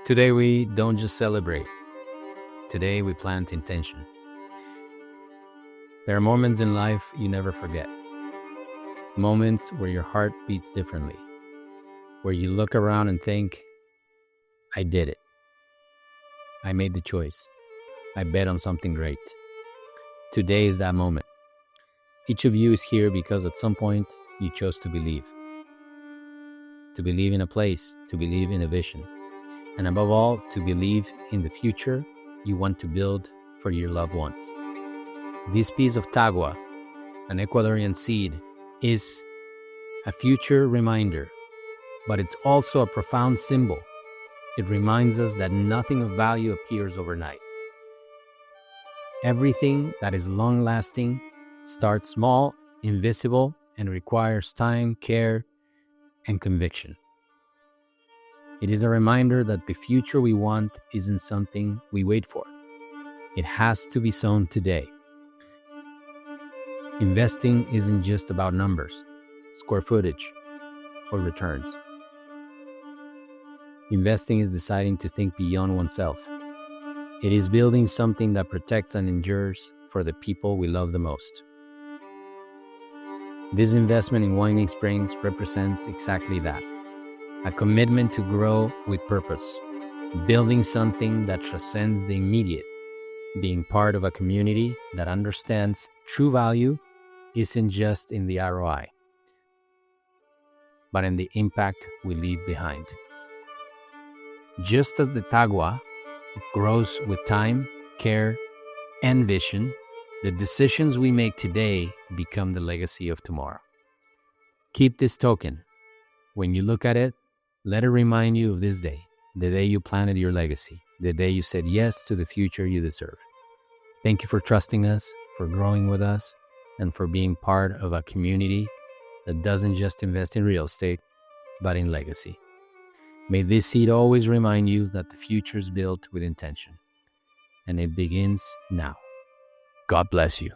Today we don't just celebrate. Today we plant intention. There are moments in life you never forget. Moments where your heart beats differently. Where you look around and think, I did it. I made the choice. I bet on something great. Today is that moment. Each of you is here because at some point you chose to believe. To believe in a place, to believe in a vision, and above all, to believe in the future you want to build for your loved ones. This piece of tagua, an Ecuadorian seed, is a future reminder, but it's also a profound symbol. It reminds us that nothing of value appears overnight. Everything that is long-lasting starts small, invisible, and requires time, care, and conviction. It is a reminder that the future we want isn't something we wait for. It has to be sown today. Investing isn't just about numbers, square footage, or returns. Investing is deciding to think beyond oneself. It is building something that protects and endures for the people we love the most. This investment in Winding Springs represents exactly that. A commitment to grow with purpose, building something that transcends the immediate, being part of a community that understands true value isn't just in the ROI, but in the impact we leave behind. Just as the tagua grows with time, care, and vision, the decisions we make today become the legacy of tomorrow. Keep this token. When you look at it, let it remind you of this day, the day you planted your legacy, the day you said yes to the future you deserve. Thank you for trusting us, for growing with us, and for being part of a community that doesn't just invest in real estate, but in legacy. May this seed always remind you that the future is built with intention, and it begins now. God bless you.